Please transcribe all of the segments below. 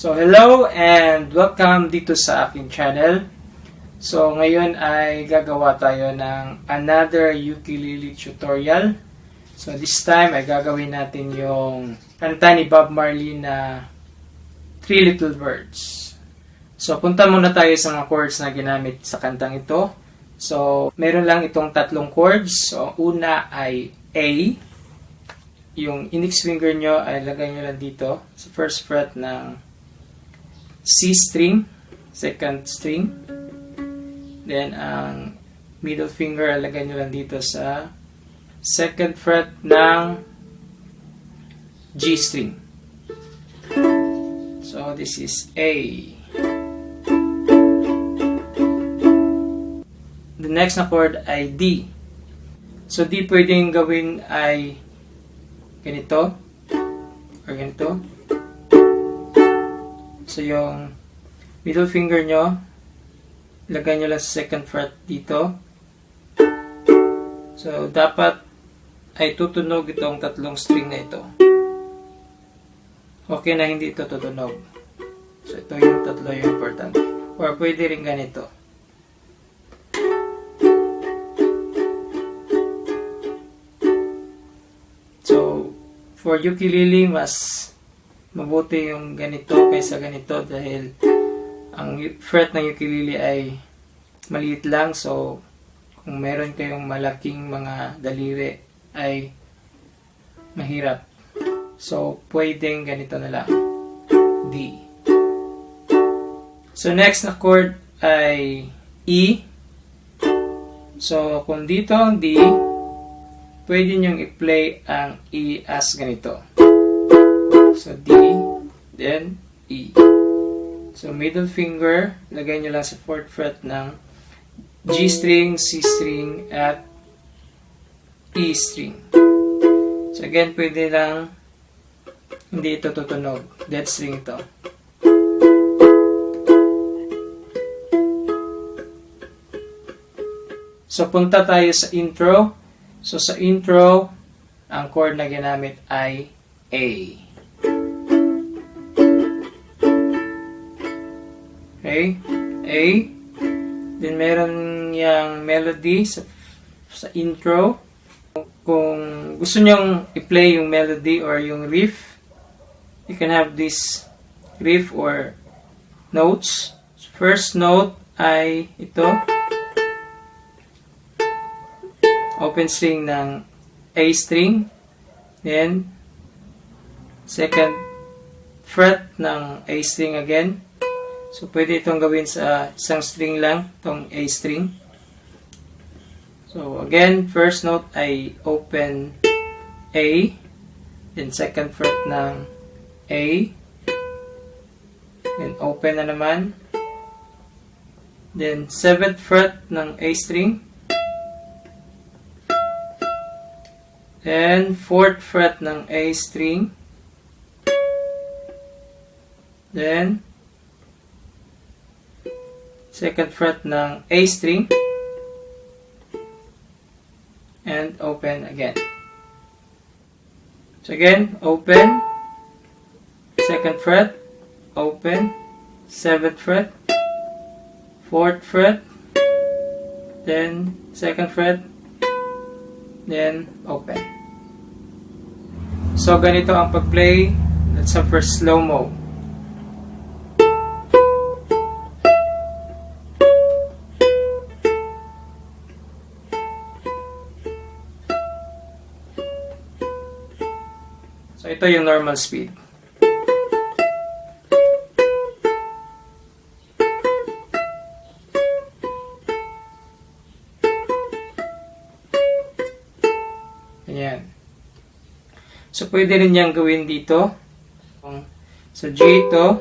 So, hello and welcome dito sa aking channel. So, ngayon ay gagawa tayo ng another ukulele tutorial. So, this time ay gagawin natin yung kanta ni Bob Marley na Three Little Birds. So, punta muna tayo sa mga chords na ginamit sa kantang ito. So, meron lang itong tatlong chords. So, una ay A. Yung index finger nyo ay lagay nyo lang dito sa first fret ng C string, second string. Then, ang middle finger ay lagay nyo lang dito sa second fret ng G string. So, this is A. The next na chord ay D. So, D pwedeng gawin ay ganito or ganito. So, yung middle finger nyo, lagay nyo lang sa second fret dito. So, dapat ay tutunog itong tatlong string na ito. Okay na hindi ito tutunog. So, ito yung tatlo yung important. Or pwede rin ganito. For ukulele, mas mabuti yung ganito kaysa ganito dahil ang fret ng ukulele ay maliit lang. So, kung meron kayong malaking mga daliri ay mahirap. So, pwedeng ganito na lang. D. So, next na chord ay E. So, kung dito ang D, pwede nyong i-play ang E as ganito. So, D, then E. So, middle finger, lagay nyo lang sa 4th fret ng G string, C string, at E string. So, again, pwede lang hindi ito tutunog. Dead string ito. So, punta tayo sa intro. So, sa intro, ang chord na ginamit ay A. Okay? A. Then, meron yung melody sa intro. Kung gusto nyong i-play yung melody or yung riff, you can have this riff or notes. First note ay ito. Open string ng A string, then second fret ng A string again. So, pwede itong gawin sa isang string lang, itong A string. So, again, first note ay open A, then second fret ng A, then open na naman, then 7th fret ng A string, then 4th fret ng A string. Then 2nd fret ng A string. And open again. So again, open, 2nd fret, open, 7th fret, 4th fret, then 2nd fret, then open. So, ganito ang pag-play. Let's have first slow-mo. So, ito yung normal speed. Ayan. So, pwede rin niyang gawin dito. So, G ito.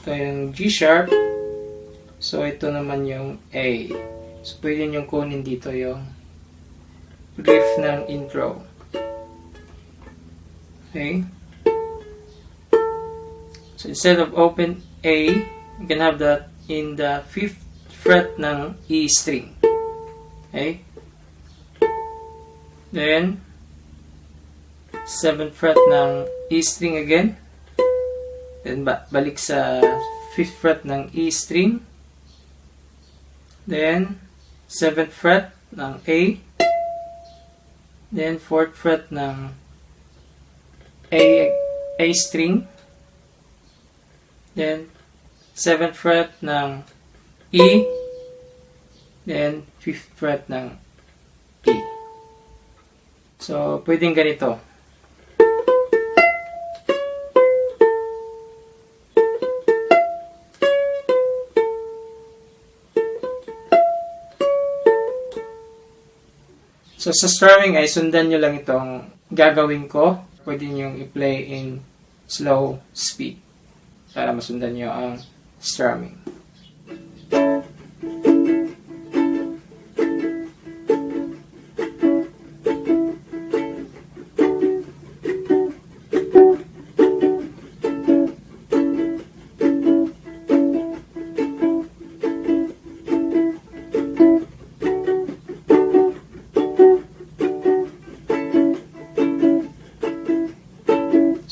Ito yung G sharp. So, ito naman yung A. So, pwede niyong kunin dito yung riff ng intro. Okay. So, instead of open A, you can have that in the 5th fret ng E string. Okay. Then, 7th fret ng E string again. Then balik sa 5th fret ng E string. Then 7th fret ng A. Then 4th fret ng A string. Then 7th fret ng E. Then 5th fret ng E. So, pwedeng ganito. So, sa strumming ay sundan nyo lang itong gagawin ko. Pwede nyo i-play in slow speed para masundan nyo ang strumming.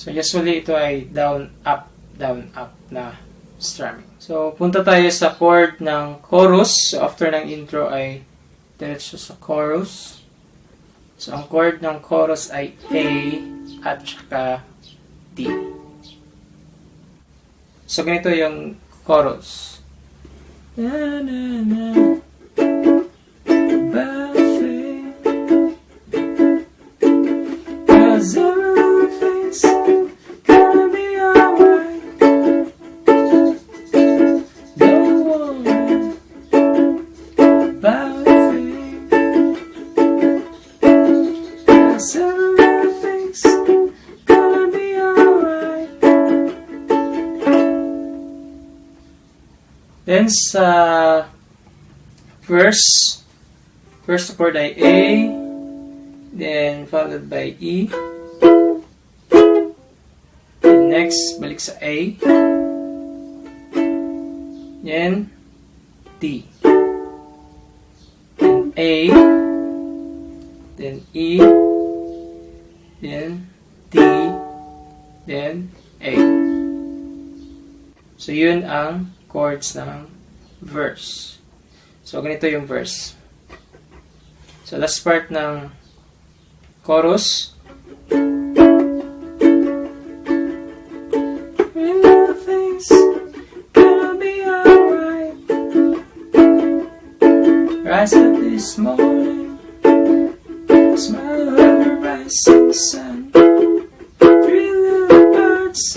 So, usually ito ay down, up na strumming. So, punta tayo sa chord ng chorus. So, after ng intro ay diretso sa chorus. So, ang chord ng chorus ay A at saka D. So, ganito yung chorus. Na, na, na. Then sa first chord ay A, then followed by E. Then next, balik sa A. Then D. Then A. Then E. Then D. Then A. So yun ang chords ng verse. So, ganito yung verse. So, last part ng chorus. Everything's gonna be alright. Rise up this morning, smile on the rising sun. Three little birds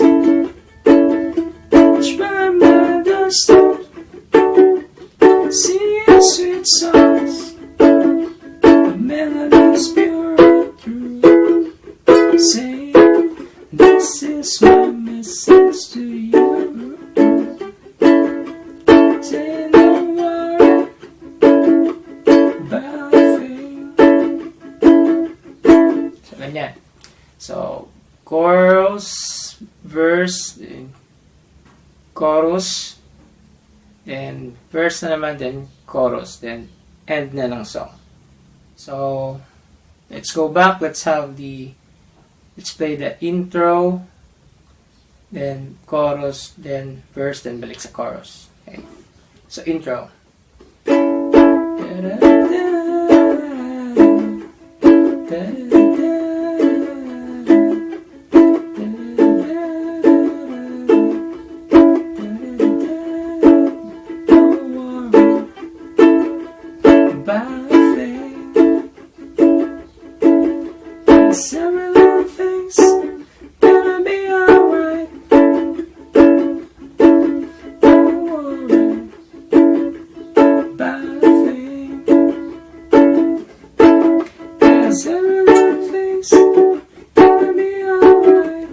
by my doorstep, singing sweet songs, the melodies pure and true, saying, this is my message to you, saying, don't worry about a thing. So, ganyan. So, chorus, verse, chorus, then verse na naman, then chorus, then end na ng song. So, let's go back. Let's play the intro, then chorus, then verse, then balik sa chorus. Okay. So, intro. Every little thing's gonna be alright. Don't worry about a thing. 'Cause every little thing's gonna be alright.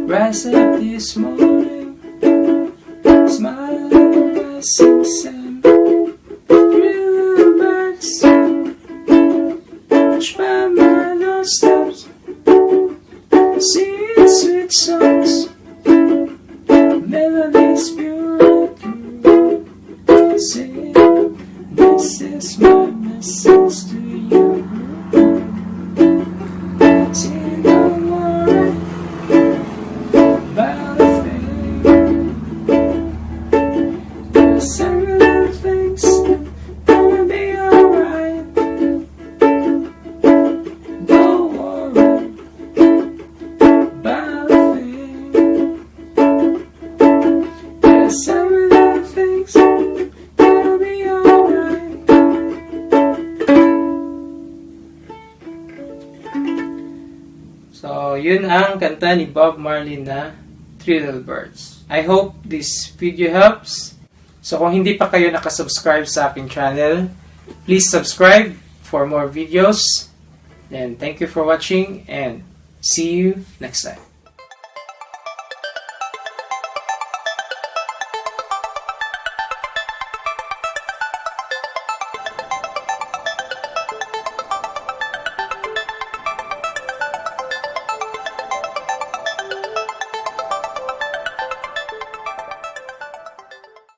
Rise up this morning, smile on the rising sun. Three little birds by my doorsteps, singing sweet songs, melodies pure and true, saying, this is my message to you, saying, don't worry So, yun ang kanta ni Bob Marley na Three Little Birds. I hope this video helps. So, kung hindi pa kayo nakasubscribe sa aking channel, please subscribe for more videos. And thank you for watching and see you next time.